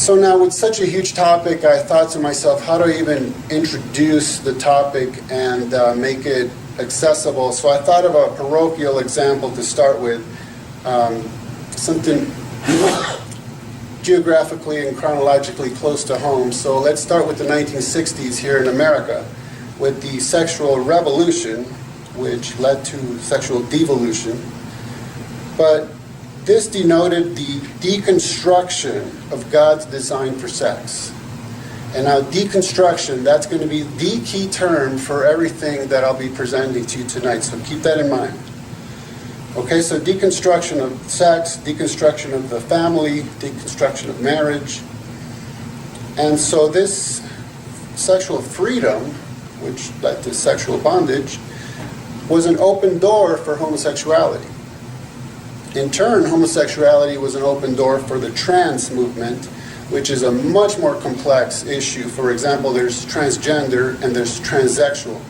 So now with such a huge topic, I thought to myself, how do I even introduce the topic and make it accessible? So I thought of a parochial example to start with, something geographically and chronologically close to home. So let's start with the 1960s here in America with the sexual revolution, which led to sexual devolution. But this denoted the deconstruction of God's design for sex. And now deconstruction, that's going to be the key term for everything that I'll be presenting to you tonight, so keep that in mind. Okay, so deconstruction of sex, deconstruction of the family, deconstruction of marriage. And so this sexual freedom, which led to sexual bondage, was an open door for homosexuality. In turn, homosexuality was an open door for the trans movement, which is a much more complex issue. For example, there's transgender and there's transsexual.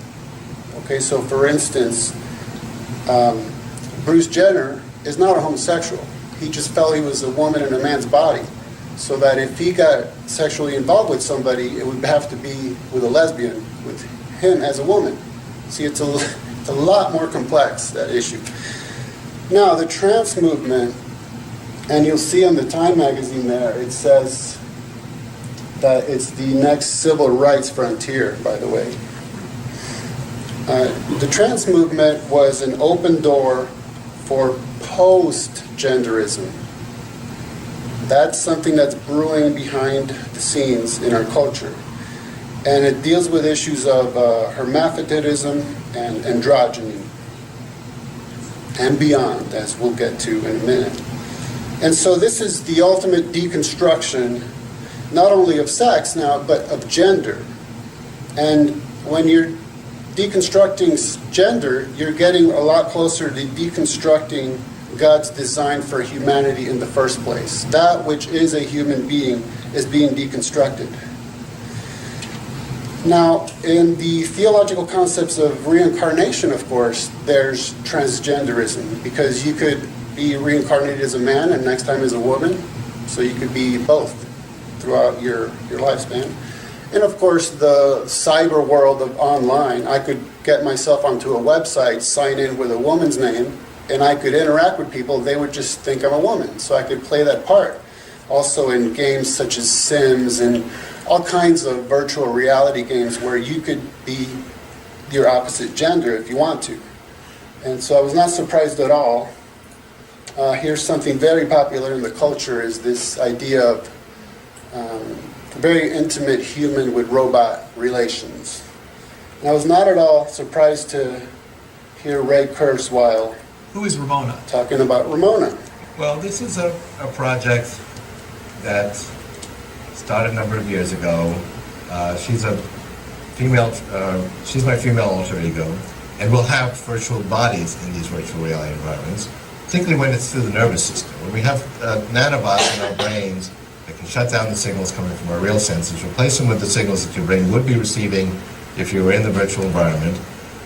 Okay, so for instance, Bruce Jenner is not a homosexual. He just felt he was a woman in a man's body, so that if he got sexually involved with somebody, it would have to be with a lesbian, with him as a woman. See, it's a lot more complex, that issue. Now, the trans movement, and you'll see on the Time magazine there, it says that it's the next civil rights frontier, by the way. The trans movement was an open door for postgenderism. That's something that's brewing behind the scenes in our culture. And it deals with issues of hermaphroditism and androgyny and beyond, as we'll get to in a minute. And so this is the ultimate deconstruction, not only of sex now, but of gender. And when you're deconstructing gender, you're getting a lot closer to deconstructing God's design for humanity in the first place. That which is a human being is being deconstructed. Now, in the theological concepts of reincarnation, of course, there's transgenderism, because you could be reincarnated as a man and next time as a woman, so you could be both throughout your lifespan. And of course, the cyber world of online, I could get myself onto a website, sign in with a woman's name, and I could interact with people. They would just think I'm a woman, so I could play that part. Also in games such as Sims and all kinds of virtual reality games where you could be your opposite gender if you want to. And so I was not surprised at all. Here's something very popular in the culture, is this idea of very intimate human with robot relations. And I was not at all surprised to hear Ray Kurzweil. Who is Ramona? Talking about Ramona. Well, this is a project that started a number of years ago. She's a female, she's my female alter ego, and we'll have virtual bodies in these virtual reality environments, particularly when it's through the nervous system. When we have nanobots in our brains that can shut down the signals coming from our real senses, replace them with the signals that your brain would be receiving if you were in the virtual environment,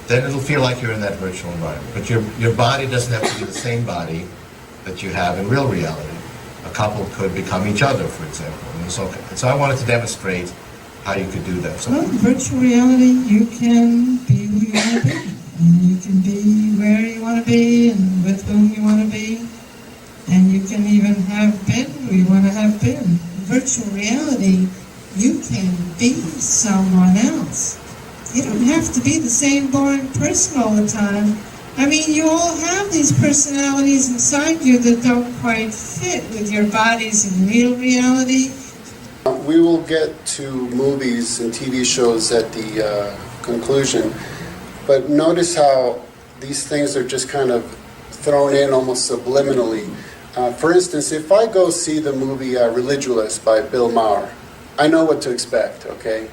then it'll feel like you're in that virtual environment. But your body doesn't have to be the same body that you have in real reality. A couple could become each other, for example. And so I wanted to demonstrate how you could do that. So, well, in virtual reality, you can be who you want to be. And you can be where you want to be and with whom you want to be. And you can even have been who you want to have been. In virtual reality, you can be someone else. You don't have to be the same boring person all the time. I mean, you all have these personalities inside you that don't quite fit with your bodies in real reality. We will get to movies and TV shows at the conclusion, but notice how these things are just kind of thrown in almost subliminally. For instance, if I go see the movie Religulous by Bill Maher, I know what to expect, okay?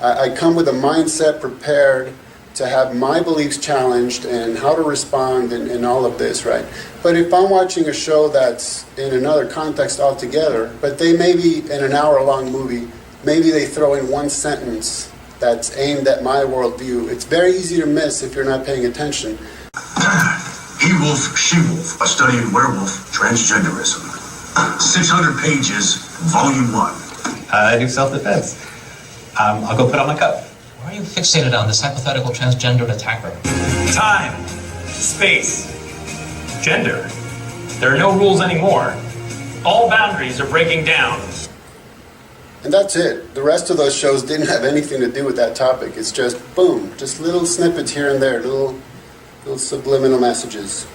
I come with a mindset prepared to have my beliefs challenged and how to respond in all of this, right? But if I'm watching a show that's in another context altogether, but they may be in an hour-long movie, maybe they throw in one sentence that's aimed at my worldview, it's very easy to miss if you're not paying attention. He-Wolf, She-Wolf, a study in werewolf transgenderism. 600 pages, volume 1. I do self-defense. I'll go put on my cup. Why are you fixated on this hypothetical transgendered attacker? Time, space, gender. There are no rules anymore. All boundaries are breaking down. And that's it. The rest of those shows didn't have anything to do with that topic. It's just, boom, just little snippets here and there, little subliminal messages.